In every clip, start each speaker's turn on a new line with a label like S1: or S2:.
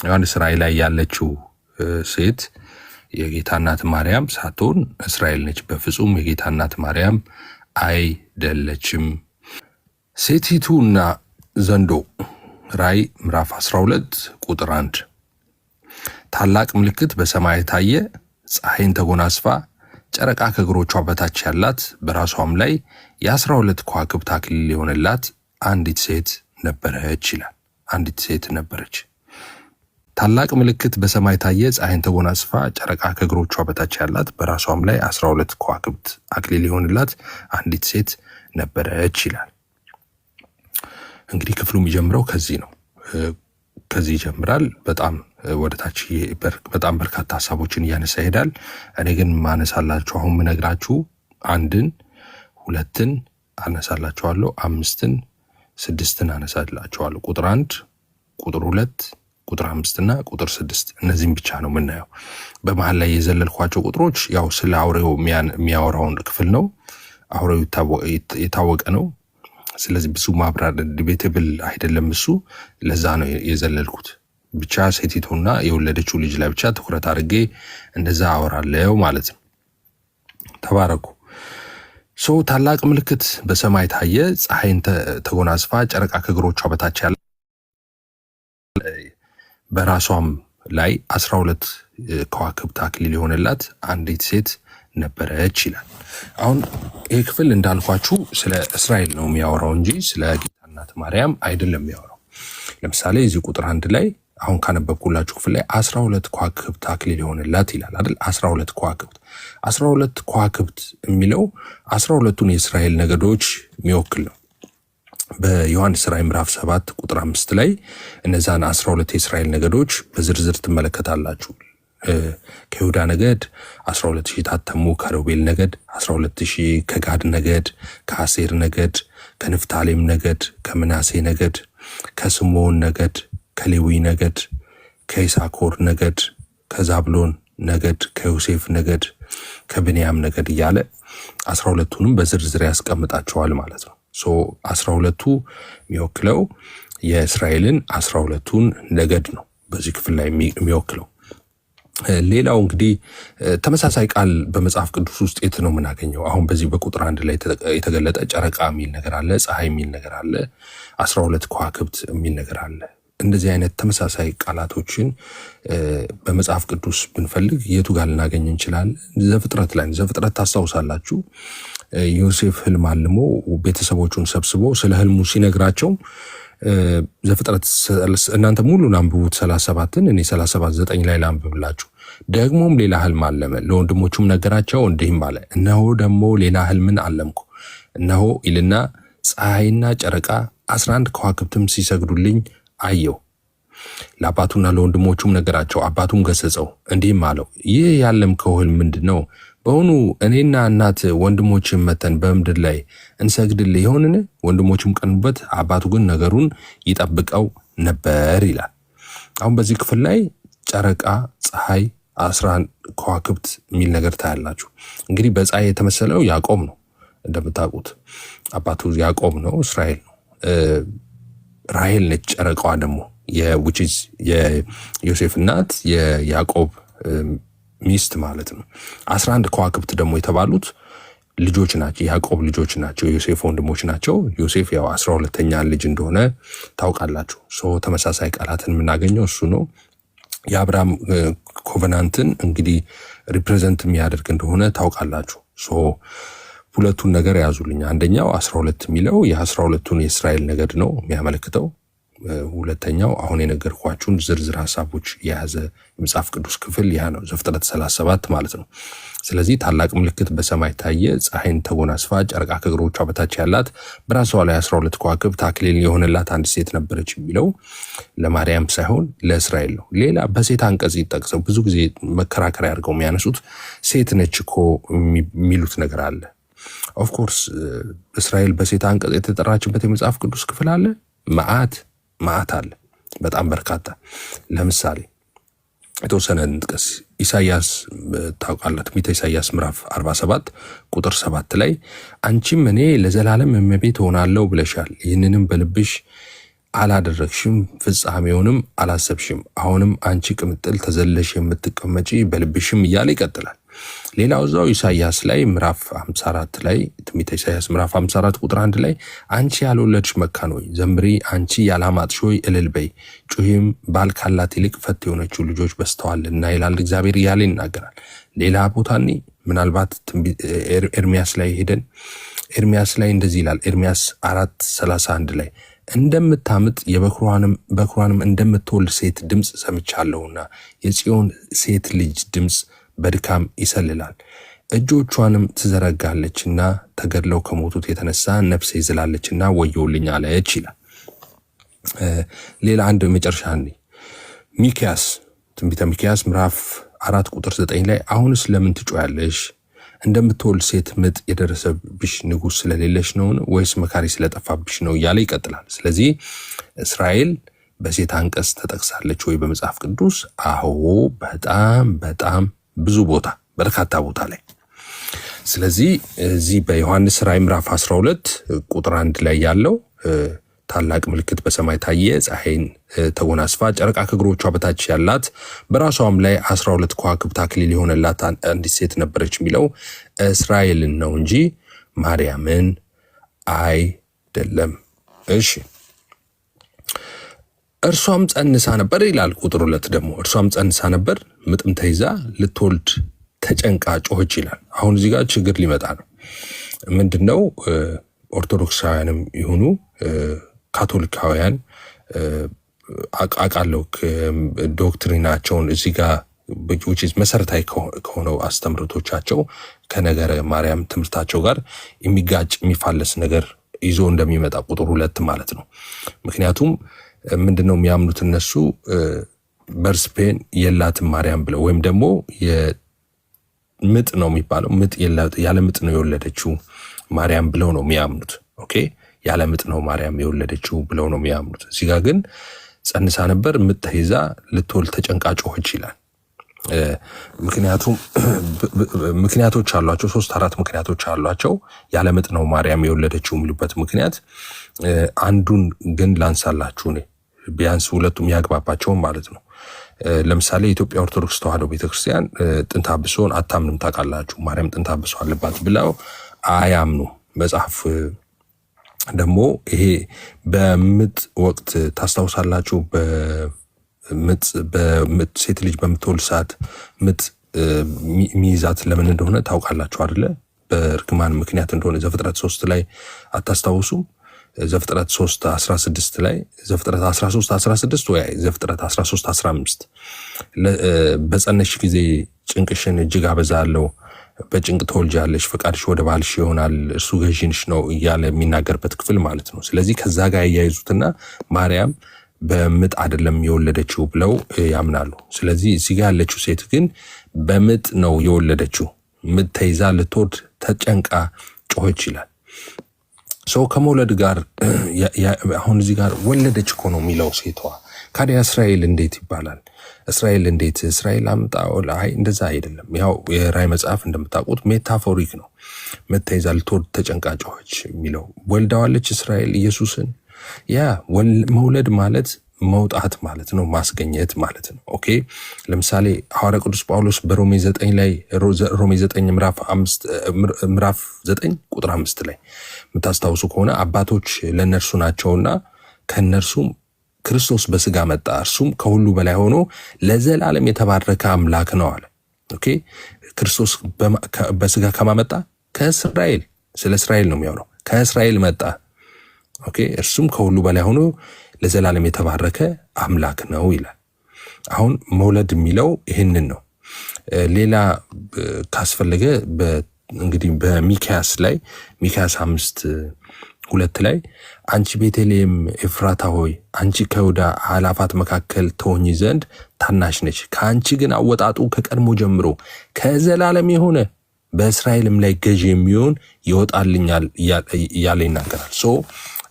S1: ዮሐንስ ራእይ ላይ ያለችው ሴት የጌታ እናት ማርያም ሳትሆን እስራኤል ነች። በፍጹም የጌታ እናት ማርያም አይደለችም። ሴቲቱና ዘንዶ ራእይ ምዕራፍ 12 ቁጥር 1 ታላቅ ምልክት በሰማይ ታየ፣ ፀሐይን ተጎናጽፋ ጨረቃ ከእግሮቿ በታች ያላት በራሷም ላይ የ12 ከዋክብት አክሊል የሆነላት አንዲት ሴት ነበረች ይላል። አንዲት ሴት ነበረች። ታላቅ ምልክት በሰማይ ታየ፣ ፀሐይን ተጎናጽፋ ጨረቃ ከእግሮቿ በታች ያላት በራሷም ላይ 12 ከዋክብት አክሊል የሆነላት አንዲት ሴት ነበረች ይላል። እንግዲህ ክፍሉ የሚጀምረው ከዚህ ነው። ከዚህ ይጀምራል። በጣም ወደታች በጣም በርካታ ሀሳቦችን እያነሳ ይሄዳል። እኔ ግን ማነሳላችሁ አሁን ምነግራችሁ 1ን 2ን አነሳላችኋለሁ፣ 5ን 6ን አነሳላችኋለሁ። ቁጥር 1 ቁጥር 2 ቁጥር 5 እና ቁጥር 6 እነዚህም ብቻ ነው የምናየው። በመሃል ላይ የዘለልኳቸው ቁጥሮች ያው ስለ አውሬው የሚያወራውን ክፍል ነው። አውሬው የታወቀ ነው። ስለዚህ ብዙ ማብራር ዲቤቴብል አይደለም እሱ። ለዛ ነው የዘለልኩት። ብቻ ሴቲቱና የወለደችው ልጅ ላይ ብቻ ትኩረት አድርጌ እንደዛ አወራለሁ ማለት ነው። ተባረኩ። ታላቅ ምልክት በሰማይ ታየ፣ ፀሐይን ተጎናጽፋ ጨረቃ ከእግሮቿ በታች ያለ በራሷም ላይ 12 ከዋክብት አክሊል የሆነላት አንዲት ሴት ነበረች ይላል። አሁን ይህ ክፍል እንዳልኳችሁ ስለ እስራኤል ነው የሚያወራው እንጂ ስለ ጌታ እናት ማርያም አይደለም የሚያወራው። ለምሳሌ እዚህ ቁጥር 1 ላይ አሁን ካነበብኩላችሁ ክፍል ላይ 12 ከዋክብት አክሊል የሆነላት ይላል አይደል? 12 ከዋክብት የሚለው 12ቱን የእስራኤል ነገዶች የሚወክል ነው። በዮሐንስ ራእይ ምዕራፍ 7 ቁጥር 5 ላይ እነዛን 12 የእስራኤል ነገዶች በዝርዝር ትመለከታላችሁ። ከይሁዳ ነገድ 12,000 ታተሙ፣ ከሮቤል ነገድ 12,000፣ ከጋድ ነገድ፣ ከአሴር ነገድ፣ ከንፍታሌም ነገድ፣ ከምናሴ ነገድ፣ ከስምዖን ነገድ፣ ከሌዊ ነገድ፣ ከይሳኮር ነገድ፣ ከዛብሎን ነገድ፣ ከዮሴፍ ነገድ፣ ከብንያም ነገድ እያለ 12ቱንም በዝርዝር ያስቀምጣቸዋል ማለት ነው። 12ቱ የሚወክለው የእስራኤልን 12ቱን ነገድ ነው በዚህ ክፍል ላይ የሚወክለው። ሌላው እንግዲህ ተመሳሳይ ቃል በመጽሐፍ ቅዱስ ውስጥ የት ነው የምናገኘው? አሁን በዚህ በቁጥር 1 ላይ የተገለጠ ጨረቃ የሚል ነገር አለ፣ ፀሐይ የሚል ነገር አለ፣ 12 ከዋክብት የሚል ነገር አለ። እንደዚህ አይነት ተመሳሳይ ቃላቶችን በመጽሐፍ ቅዱስ ብንፈልግ የቱ ጋር ልናገኝ እንችላለን? ዘፍጥረት ላይ። ዘፍጥረት ታስታውሳላችሁ። ዮሴፍ ህልም አልሞ ቤተሰቦቹን ሰብስቦ ስለ ህልሙ ሲነግራቸው ዘፍጥረት እናንተ ሙሉን አንብቡት 37ን፣ እኔ 37:9 ላይ ላንብብላችሁ። ደግሞም ሌላ ህልም አለመ፣ ለወንድሞቹም ነገራቸው፣ እንዲህም አለ፣ እነሆ ደግሞ ሌላ ህልምን አለምኩ። እነሆ ይልና ፀሐይና ጨረቃ 11 ከዋክብትም ሲሰግዱልኝ አየሁ። ለአባቱና ለወንድሞቹም ነገራቸው፣ አባቱም ገሰጸው፣ እንዲህም አለው፣ ይህ ያለምከው ህልም ምንድን ነው? በሆኑ እኔና እናት ወንድሞችን መተን በምድር ላይ እንሰግድልህ ይሆንን? ወንድሞችም ቀኑበት፣ አባቱ ግን ነገሩን ይጠብቀው ነበር ይላል። አሁን በዚህ ክፍል ላይ ጨረቃ፣ ፀሐይ፣ 11 ከዋክብት የሚል ነገር ታያላችሁ። እንግዲህ በፀሐይ የተመሰለው ያዕቆብ ነው እንደምታውቁት። አባቱ ያዕቆብ ነው፣ እስራኤል ነው። ራሔል ነች ጨረቃዋ ደግሞ የዮሴፍ እናት የያዕቆብ ሚስት ማለት ነው። 11 ከዋክብት ደግሞ የተባሉት ልጆች ናቸው፣ ያዕቆብ ልጆች ናቸው፣ ዮሴፍ ወንድሞች ናቸው። ዮሴፍ ያው 12ኛ ልጅ እንደሆነ ታውቃላችሁ። ተመሳሳይ ቃላትን የምናገኘው እሱ ነው። የአብርሃም ኮቨናንትን እንግዲህ ሪፕሬዘንት የሚያደርግ እንደሆነ ታውቃላችሁ። ሁለቱን ነገር ያዙልኝ። አንደኛው 12 የሚለው የ12ቱን የእስራኤል ነገድ ነው የሚያመለክተው። ሁለተኛው አሁን የነገርኳችሁን ዝርዝር ሀሳቦች የያዘ የመጽሐፍ ቅዱስ ክፍል ያ ነው፣ ዘፍጥረት 37 ማለት ነው። ስለዚህ ታላቅ ምልክት በሰማይ ታየ፣ ፀሐይን ተጎናጽፋ ጨረቃ ከእግሮቿ በታች ያላት በራሷ ላይ 12 ከዋክብት አክሊል የሆነላት አንድ ሴት ነበረች የሚለው ለማርያም ሳይሆን ለእስራኤል ነው። ሌላ በሴት አንቀጽ ይጠቅሰው ብዙ ጊዜ መከራከሪያ አድርገው የሚያነሱት ሴት ነች እኮ የሚሉት ነገር አለ። ኦፍኮርስ እስራኤል በሴት አንቀጽ የተጠራችበት የመጽሐፍ ቅዱስ ክፍል አለ፣ መዓት አለ፣ በጣም በርካታ። ለምሳሌ የተወሰነ እንጥቀስ። ኢሳያስ ታውቃላት፣ ትንቢተ ኢሳያስ ምዕራፍ 47 ቁጥር 7 ላይ አንቺም እኔ ለዘላለም እመቤት ሆናለሁ ብለሻል፣ ይህንንም በልብሽ አላደረግሽም፣ ፍጻሜውንም አላሰብሽም። አሁንም አንቺ ቅምጥል ተዘለሽ የምትቀመጪ በልብሽም እያለ ይቀጥላል። ሌላው እዛው ኢሳይያስ ላይ ምዕራፍ 54 ላይ ትንቢተ ኢሳይያስ ምዕራፍ 54 ቁጥር 1 ላይ አንቺ ያልወለድሽ መካን ሆይ ዘምሪ፣ አንቺ ያላማጥሽ ሆይ እልል በይ፣ ጩኺም፣ ባል ካላት ይልቅ ፈት የሆነችው ልጆች በዝተዋልና ይላል እግዚአብሔር እያለ ይናገራል። ሌላ ቦታኒ ምናልባት ኤርሚያስ ላይ ሄደን ኤርሚያስ ላይ እንደዚህ ይላል። ኤርሚያስ 4:31 ላይ እንደምታምጥ በኩሯንም እንደምትወልድ ሴት ድምፅ ሰምቻለሁና የጽዮን ሴት ልጅ ድምፅ በድካም ይሰልላል፣ እጆቿንም ትዘረጋለችና ተገድለው ከሞቱት የተነሳ ነፍሴ ይዝላለችና ወዮልኝ አለች ይላል። ሌላ አንድ መጨረሻ ሚክያስ ትንቢተ ሚክያስ ምዕራፍ 4 ቁጥር 9 ላይ አሁንስ ለምን ትጮያለሽ? እንደምትወልድ ሴት ምጥ የደረሰብሽ ንጉሥ ስለሌለሽ ነውን? ወይስ መካሪ ስለጠፋብሽ ነው? እያለ ይቀጥላል። ስለዚህ እስራኤል በሴት አንቀጽ ተጠቅሳለች ወይ በመጽሐፍ ቅዱስ? አዎ፣ በጣም ብዙ ቦታ፣ በርካታ ቦታ ላይ። ስለዚህ እዚህ በዮሐንስ ራዕይ ምዕራፍ 12 ቁጥር 1 ላይ ያለው ታላቅ ምልክት በሰማይ ታየ፣ ፀሐይን ተጎናጽፋ ጨረቃ ከእግሮቿ በታች ያላት በራሷም ላይ 12 ከዋክብት አክሊል የሆነላት አንዲት ሴት ነበረች የሚለው እስራኤልን ነው እንጂ ማርያምን አይደለም። እሺ፣ እርሷም ጸንሳ ነበር ይላል ቁጥር 2 ደግሞ እርሷም ጸንሳ ነበር፣ ምጥም ተይዛ ልትወልድ ተጨንቃ ጮኸች ይላል። አሁን እዚህ ጋር ችግር ሊመጣ ነው። ምንድነው? ኦርቶዶክሳውያንም ይሁኑ ካቶሊካውያን አቃለው ዶክትሪናቸውን እዚህ ጋር መሰረታዊ ከሆነው አስተምሮቶቻቸው ከነገረ ማርያም ትምህርታቸው ጋር የሚጋጭ የሚፋለስ ነገር ይዞ እንደሚመጣ ቁጥር 2 ማለት ነው። ምክንያቱም ምንድነው የሚያምኑት እነሱ በርስፔን የላትም ማርያም ብለው ወይም ደግሞ ምጥ ነው የሚባለው ምጥ ያለ ምጥ ነው የወለደችው ማርያም ብለው ነው የሚያምኑት። ኦኬ፣ ያለ ምጥ ነው ማርያም የወለደችው ብለው ነው የሚያምኑት። እዚህ ጋር ግን ጸንሳ ነበር፣ ምጥ ተይዛ ልትወልድ ተጨንቃ ጮኸች ይላል። ምክንያቱም ምክንያቶች አሏቸው፣ 3-4 ምክንያቶች አሏቸው። ያለ ምጥ ነው ማርያም የወለደችው የሚሉበት ምክንያት አንዱን ግን ላንሳላችሁ እኔ ቢያንስ ሁለቱም ያግባባቸውን ማለት ነው። ለምሳሌ የኢትዮጵያ ኦርቶዶክስ ተዋሕዶ ቤተክርስቲያን ጥንተ አብሶን አታምንም። ታውቃላችሁ፣ ማርያም ጥንተ አብሶ አለባት ብለው አያምኑ። መጽሐፍ ደግሞ ይሄ በምጥ ወቅት ታስታውሳላችሁ፣ በምጥ ሴት ልጅ በምትወልድ ሰዓት ምጥ ሚይዛት ለምን እንደሆነ ታውቃላችሁ አይደለ? በእርግማን ምክንያት እንደሆነ ዘፍጥረት 3 ላይ አታስታውሱም? ዘፍጥረት 3:16 ላይ ዘፍጥረት 13:16 ወይ ዘፍጥረት 13:15 በጸነሽ ጊዜ ጭንቅሽን እጅግ አበዛለሁ፣ በጭንቅ ትወልጃለሽ፣ ፈቃድሽ ወደ ባልሽ ይሆናል፣ እርሱ ገዢንሽ ነው እያለ የሚናገርበት ክፍል ማለት ነው። ስለዚህ ከዛ ጋር ያያይዙትና ማርያም በምጥ አይደለም የወለደችው ብለው ያምናሉ። ስለዚህ እዚህ ጋር ያለችው ሴት ግን በምጥ ነው የወለደችው። ምጥ ተይዛ ልትወልድ ተጨንቃ ጮኸች ይላል። ሰው ከመውለድ ጋር አሁን እዚህ ጋር ወለደች እኮ ነው የሚለው ሴቷ። ካዲያ እስራኤል እንዴት ይባላል? እስራኤል እንዴት እስራኤል አምጣ? አይ እንደዛ አይደለም። ያው የራዕይ መጽሐፍ እንደምታውቁት ሜታፎሪክ ነው። ምጥ ተይዛ ልትወልድ ተጨንቃ ጮኸች የሚለው ወልዳዋለች እስራኤል ኢየሱስን። ያ መውለድ ማለት መውጣት ማለት ነው፣ ማስገኘት ማለት ነው። ኦኬ፣ ለምሳሌ ሐዋርያ ቅዱስ ጳውሎስ በሮሜ 9 ላይ ሮሜ 9 ምዕራፍ 9 ቁጥር 5 ላይ የምታስታውሱ ከሆነ አባቶች ለእነርሱ ናቸውና ከእነርሱም ክርስቶስ በስጋ መጣ፣ እርሱም ከሁሉ በላይ ሆኖ ለዘላለም የተባረከ አምላክ ነው አለ። ኦኬ፣ ክርስቶስ በስጋ ከማመጣ ከእስራኤል፣ ስለ እስራኤል ነው የሚያወራው። ከእስራኤል መጣ። ኦኬ፣ እርሱም ከሁሉ በላይ ሆኖ ለዘላለም የተባረከ አምላክ ነው ይላል። አሁን መውለድ የሚለው ይህንን ነው። ሌላ ካስፈለገ እንግዲህ በሚክያስ ላይ ሚክያስ 5:2 ላይ አንቺ ቤተልሔም ኤፍራታ ሆይ አንቺ ከይሁዳ አእላፋት መካከል ትሆኚ ዘንድ ታናሽ ነች፣ ከአንቺ ግን አወጣጡ ከቀድሞ ጀምሮ ከዘላለም የሆነ በእስራኤልም ላይ ገዥ የሚሆን ይወጣልኛል እያለ ይናገራል።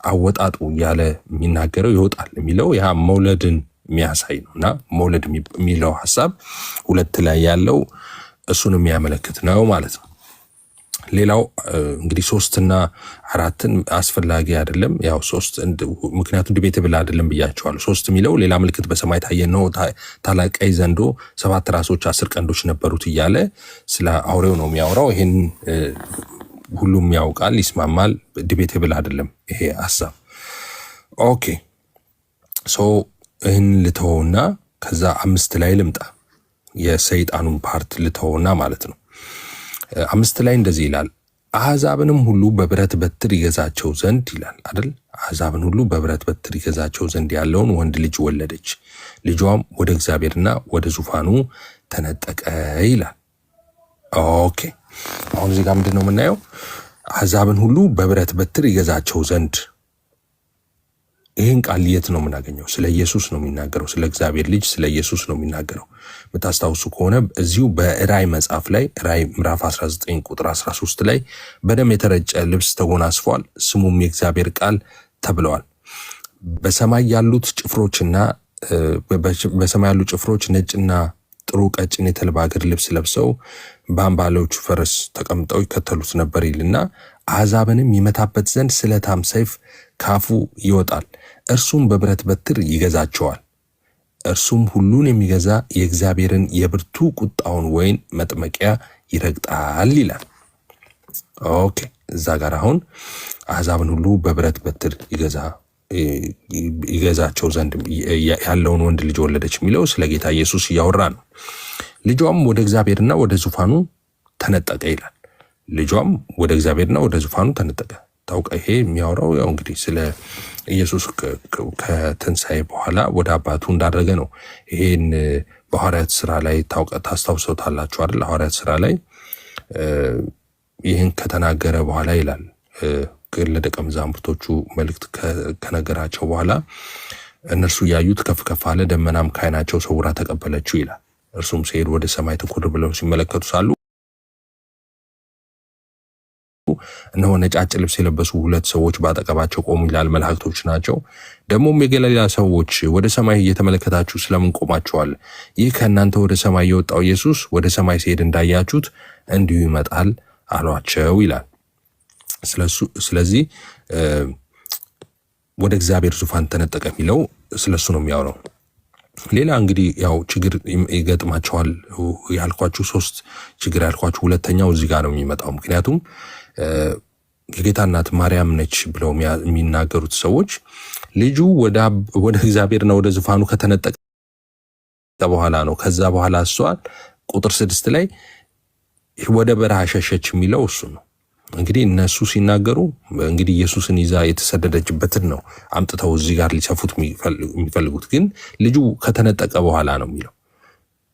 S1: አወጣጡ እያለ የሚናገረው ይወጣል የሚለው ያ መውለድን የሚያሳይ ነው። እና መውለድ የሚለው ሐሳብ 2 ላይ ያለው እሱን የሚያመለክት ነው ማለት ነው። ሌላው እንግዲህ 3 እና 4ን አስፈላጊ አይደለም። ያው 3 ምክንያቱም ዲቤትብል አይደለም ብያቸዋለሁ። 3 የሚለው ሌላ ምልክት በሰማይ ታየ ነው ታላቅ ቀይ ዘንዶ 7 ራሶች 10 ቀንዶች ነበሩት እያለ ስለ አውሬው ነው የሚያወራው። ይሄን ሁሉም ያውቃል፣ ይስማማል። ዲቤትብል አይደለም ይሄ ሐሳብ። ኦኬ ሶ ይህን ልተወውና ከዛ 5 ላይ ልምጣ። የሰይጣኑን ፓርት ልተወውና ማለት ነው። 5 ላይ እንደዚህ ይላል፣ አሕዛብንም ሁሉ በብረት በትር ይገዛቸው ዘንድ ይላል አይደል? አሕዛብን ሁሉ በብረት በትር ይገዛቸው ዘንድ ያለውን ወንድ ልጅ ወለደች፣ ልጇም ወደ እግዚአብሔርና ወደ ዙፋኑ ተነጠቀ ይላል። ኦኬ አሁን እዚህ ጋር ምንድን ነው የምናየው? አሕዛብን ሁሉ በብረት በትር ይገዛቸው ዘንድ። ይህን ቃል የት ነው የምናገኘው? ስለ ኢየሱስ ነው የሚናገረው። ስለ እግዚአብሔር ልጅ ስለ ኢየሱስ ነው የሚናገረው። የምታስታውሱ ከሆነ እዚሁ በራእይ መጽሐፍ ላይ ራእይ ምዕራፍ 19 ቁጥር 13 ላይ በደም የተረጨ ልብስ ተጎናጽፏል፣ ስሙም የእግዚአብሔር ቃል ተብለዋል። በሰማይ ያሉት ጭፍሮችና በሰማይ ያሉ ጭፍሮች ነጭና ጥሩ ቀጭን የተልባ እግር ልብስ ለብሰው በአምባሎቹ ፈረስ ተቀምጠው ይከተሉት ነበር ይልና አሕዛብንም ይመታበት ዘንድ ስለታም ሰይፍ ካፉ ይወጣል፣ እርሱም በብረት በትር ይገዛቸዋል። እርሱም ሁሉን የሚገዛ የእግዚአብሔርን የብርቱ ቁጣውን ወይን መጥመቂያ ይረግጣል ይላል። ኦኬ እዛ ጋር አሁን አሕዛብን ሁሉ በብረት በትር ይገዛቸው ዘንድ ያለውን ወንድ ልጅ ወለደች የሚለው ስለ ጌታ ኢየሱስ እያወራ ነው። ልጇም ወደ እግዚአብሔርና ወደ ዙፋኑ ተነጠቀ ይላል። ልጇም ወደ እግዚአብሔርና ወደ ዙፋኑ ተነጠቀ። ታውቃ ይሄ የሚያወራው ያው እንግዲህ ስለ ኢየሱስ ከትንሣኤ በኋላ ወደ አባቱ እንዳደረገ ነው። ይሄን በሐዋርያት ስራ ላይ ታስታውሰውታላችሁ አይደል? ሐዋርያት ስራ ላይ ይህን ከተናገረ በኋላ ይላል ለደቀ መዛሙርቶቹ መልእክት ከነገራቸው በኋላ እነርሱ ያዩት ከፍ ከፍ አለ፣ ደመናም ከዓይናቸው ሰውራ ተቀበለችው ይላል። እርሱም ሲሄድ ወደ ሰማይ ትኩር ብለው ሲመለከቱ ሳሉ እነሆ ነጫጭ ልብስ የለበሱ 2 ሰዎች በአጠገባቸው ቆሙ ይላል። መላእክቶች ናቸው። ደግሞም የገሊላ ሰዎች ወደ ሰማይ እየተመለከታችሁ ስለምን ቆማችኋል? ይህ ከእናንተ ወደ ሰማይ የወጣው ኢየሱስ ወደ ሰማይ ሲሄድ እንዳያችሁት እንዲሁ ይመጣል አሏቸው ይላል። ስለዚህ ወደ እግዚአብሔር ዙፋን ተነጠቀ የሚለው ስለሱ ነው የሚያወራው። ሌላ እንግዲህ ያው ችግር ይገጥማቸዋል ያልኳችሁ 3 ችግር ያልኳችሁ ሁለተኛው እዚህ ጋር ነው የሚመጣው። ምክንያቱም የጌታ እናት ማርያም ነች ብለው የሚናገሩት ሰዎች ልጁ ወደ እግዚአብሔርና ወደ ዙፋኑ ከተነጠቀ በኋላ ነው። ከዛ በኋላ እሷን ቁጥር 6 ላይ ወደ በረሃ ሸሸች የሚለው እሱ ነው። እንግዲህ እነሱ ሲናገሩ እንግዲህ ኢየሱስን ይዛ የተሰደደችበትን ነው አምጥተው እዚህ ጋር ሊሰፉት የሚፈልጉት፣ ግን ልጁ ከተነጠቀ በኋላ ነው የሚለው።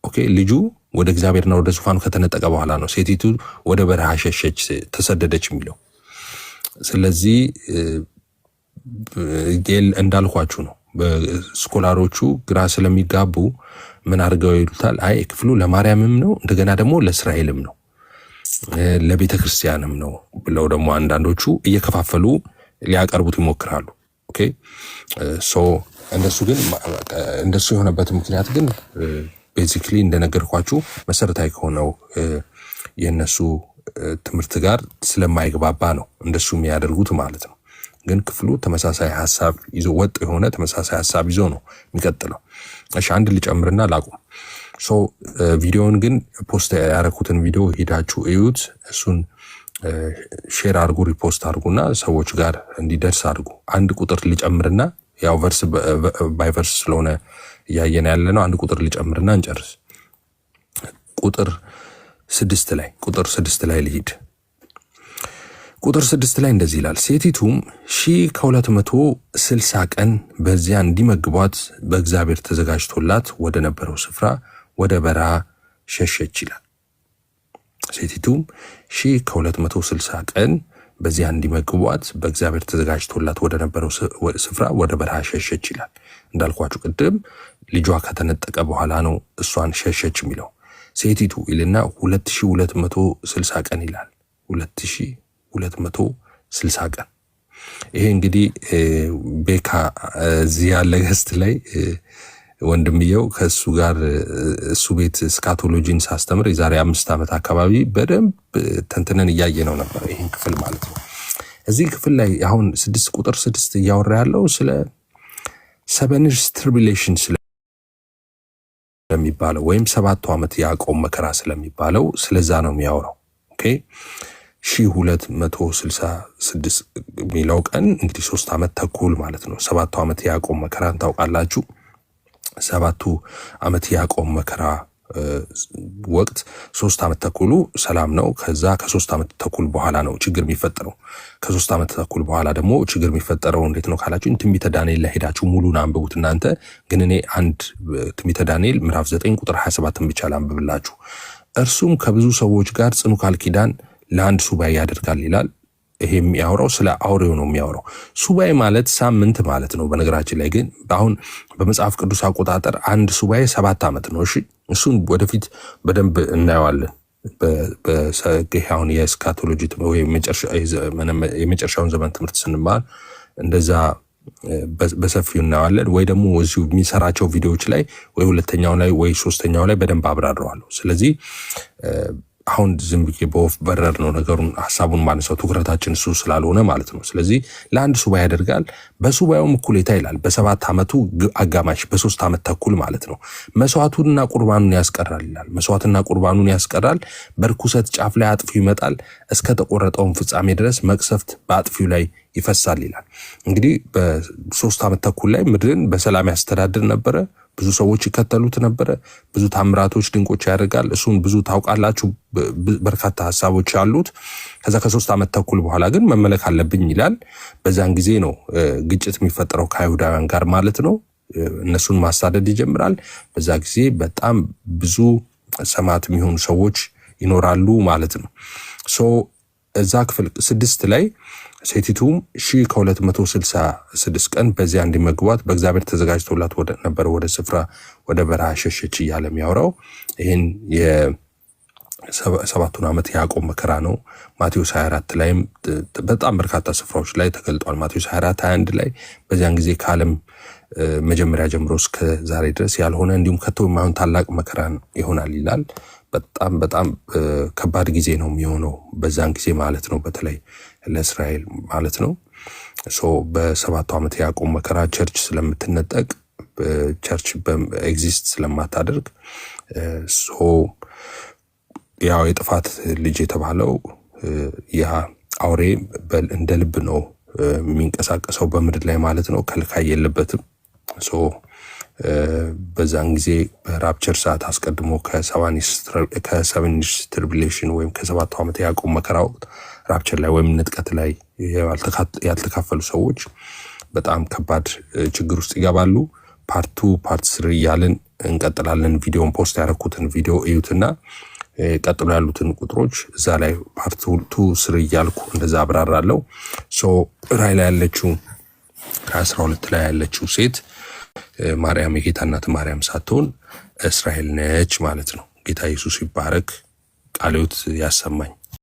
S1: ኦኬ ልጁ ወደ እግዚአብሔርና ወደ ዙፋኑ ከተነጠቀ በኋላ ነው ሴቲቱ ወደ በረሃ ሸሸች ተሰደደች የሚለው። ስለዚህ እንዳልኳችሁ ነው። በስኮላሮቹ ግራ ስለሚጋቡ ምን አድርገው ይሉታል፣ አይ ክፍሉ ለማርያምም ነው እንደገና ደግሞ ለእስራኤልም ነው ለቤተ ክርስቲያንም ነው ብለው ደግሞ አንዳንዶቹ እየከፋፈሉ ሊያቀርቡት ይሞክራሉ። ኦኬ ሶ እንደሱ የሆነበት ምክንያት ግን ቤዚክሊ እንደነገርኳችሁ መሰረታዊ ከሆነው የነሱ ትምህርት ጋር ስለማይግባባ ነው እንደሱ የሚያደርጉት ማለት ነው። ግን ክፍሉ ተመሳሳይ ሐሳብ ይዞ ወጥ የሆነ ተመሳሳይ ሐሳብ ይዞ ነው የሚቀጥለው። እሺ አንድ ልጨምርና ላቁም። ሶ ቪዲዮውን ግን ፖስት ያደረኩትን ቪዲዮ ሄዳችሁ እዩት። እሱን ሼር አድርጉ፣ ሪፖስት አድርጉና ሰዎች ጋር እንዲደርስ አድርጉ። አንድ ቁጥር ልጨምርና ያው ቨርስ ባይ ቨርስ ስለሆነ እያየን ያለ ነው። አንድ ቁጥር ልጨምርና እንጨርስ። ቁጥር 6 ላይ ልሂድ። ቁጥር 6 ላይ እንደዚህ ይላል፣ ሴቲቱም 1260 ቀን በዚያ እንዲመግቧት በእግዚአብሔር ተዘጋጅቶላት ወደ ነበረው ስፍራ ወደ በረሃ ሸሸች ይላል። ሴቲቱም 1260 ቀን በዚያ እንዲመግቧት በእግዚአብሔር ተዘጋጅቶላት ወደ ነበረው ስፍራ ወደ በረሃ ሸሸች ይላል። እንዳልኳችሁ ቅድም ልጇ ከተነጠቀ በኋላ ነው እሷን ሸሸች የሚለው። ሴቲቱ ይልና 2260 ቀን ይላል። 2260 ቀን። ይሄ እንግዲህ ቤካ እዚህ ያለ ገስት ላይ ወንድምየው ከሱ ጋር እሱ ቤት ስካቶሎጂን ሳስተምር የዛሬ 5 ዓመት አካባቢ በደንብ ተንትነን እያየ ነው ነበር ይህን ክፍል ማለት ነው። እዚህ ክፍል ላይ አሁን 6 ቁጥር 6 እያወራ ያለው ስለ 7 years tribulation ስለሚባለው ወይም 7 ዓመት ያዕቆብ መከራ ስለሚባለው ስለዛ ነው የሚያወራው። ኦኬ 1266 የሚለው ቀን እንግዲህ 3 ዓመት ተኩል ማለት ነው። 7 ዓመት ያዕቆብ መከራን ታውቃላችሁ። 7 ዓመት ያዕቆብ መከራ ወቅት 3 ዓመት ተኩሉ ሰላም ነው። ከዛ ከ3 ዓመት ተኩል በኋላ ነው ችግር የሚፈጠረው። ከ3 ዓመት ተኩል በኋላ ደግሞ ችግር የሚፈጠረው እንዴት ነው ካላችሁ ትንቢተ ዳንኤል ላይ ሄዳችሁ ሙሉን አንብቡት እናንተ። ግን እኔ አንድ ትንቢተ ዳንኤል ምዕራፍ 9 ቁጥር 27 ብቻ ላንብብላችሁ። እርሱም ከብዙ ሰዎች ጋር ጽኑ ቃል ኪዳን ለአንድ ሱባኤ ያደርጋል ይላል። ይሄ የሚያወራው ስለ አውሬው ነው የሚያወራው። ሱባኤ ማለት ሳምንት ማለት ነው። በነገራችን ላይ ግን አሁን በመጽሐፍ ቅዱስ አቆጣጠር አንድ ሱባኤ 7 ዓመት ነው። እሺ እሱን ወደፊት በደንብ እናየዋለን። በሰገሃውን የስካቶሎጂ ወይ የመጨረሻውን ዘመን ትምህርት ስንማር እንደዛ በሰፊው እናየዋለን። ወይ ደግሞ እዚሁ የሚሰራቸው ቪዲዮዎች ላይ ወይ ሁለተኛው ላይ ወይ ሶስተኛው ላይ በደንብ አብራራዋለሁ። ስለዚህ አሁን ዝም ብዬ በወፍ በረር ነው ነገሩን ሐሳቡን ማነሳው፣ ትኩረታችን እሱ ስላልሆነ ማለት ነው። ስለዚህ ለአንድ ሱባኤ ያደርጋል። በሱባኤውም እኩሌታ ይላል በ7 ዓመቱ አጋማሽ በ3 ዓመት ተኩል ማለት ነው መስዋዕቱንና ቁርባኑን ያስቀራል ይላል። መስዋዕትና ቁርባኑን ያስቀራል። በርኩሰት ጫፍ ላይ አጥፊው ይመጣል፣ እስከ ተቆረጠውን ፍጻሜ ድረስ መቅሰፍት በአጥፊው ላይ ይፈሳል ይላል። እንግዲህ በ3 ዓመት ተኩል ላይ ምድርን በሰላም ያስተዳድር ነበረ። ብዙ ሰዎች ይከተሉት ነበረ። ብዙ ታምራቶች ድንቆች ያደርጋል። እሱን ብዙ ታውቃላችሁ። በርካታ ሐሳቦች አሉት። ከዛ ከ3 ዓመት ተኩል በኋላ ግን መመለክ አለብኝ ይላል። በዛን ጊዜ ነው ግጭት የሚፈጠረው ከአይሁዳውያን ጋር ማለት ነው። እነሱን ማሳደድ ይጀምራል። በዛ ጊዜ በጣም ብዙ ሰማዕት የሚሆኑ ሰዎች ይኖራሉ ማለት ነው። እዛ ክፍል 6 ላይ ሴቲቱም 1266 ቀን በዚያ እንዲመግቧት በእግዚአብሔር ተዘጋጅቶላት ነበር ወደ ስፍራ ወደ በረሃ ሸሸች እያለ የሚያወራው ይህን የ7ቱን ዓመት ያዕቆብ መከራ ነው። ማቴዎስ 24 ላይም በጣም በርካታ ስፍራዎች ላይ ተገልጧል። ማቴዎስ 24 21 ላይ በዚያን ጊዜ ከዓለም መጀመሪያ ጀምሮ እስከ ዛሬ ድረስ ያልሆነ እንዲሁም ከቶ የማይሆን ታላቅ መከራን ይሆናል ይላል። በጣም በጣም ከባድ ጊዜ ነው የሚሆነው በዛን ጊዜ ማለት ነው፣ በተለይ ለእስራኤል ማለት ነው። በ7ቱ ዓመት ያዕቆብ መከራ ቸርች ስለምትነጠቅ ቸርች ኤግዚስት ስለማታደርግ ያው የጥፋት ልጅ የተባለው ያ አውሬ እንደ ልብ ነው የሚንቀሳቀሰው በምድር ላይ ማለት ነው። ከልካይ የለበትም። በዛን ጊዜ በራፕቸር ሰዓት አስቀድሞ ከ7 years tribulation ወይም ከ7ቱ ዓመት ያዕቆብ መከራ ወቅት ራፕቸር ላይ ወይም ንጥቀት ላይ ያልተካፈሉ ሰዎች በጣም ከባድ ችግር ውስጥ ይገባሉ። ፓርት 2 ፓርት 3 እያልን እንቀጥላለን። ቪዲዮን ፖስት ያደረኩትን ቪዲዮ እዩትና ቀጥሎ ያሉትን ቁጥሮች እዛ ላይ ፓርት 2 3 እያልኩ እንደዛ አብራራለሁ። ራእይ ላይ ያለችው ከ12 ላይ ያለችው ሴት ማርያም የጌታ እናት ማርያም ሳትሆን እስራኤል ነች ማለት ነው። ጌታ ኢየሱስ ይባረክ። ቃልዮት ያሰማኝ።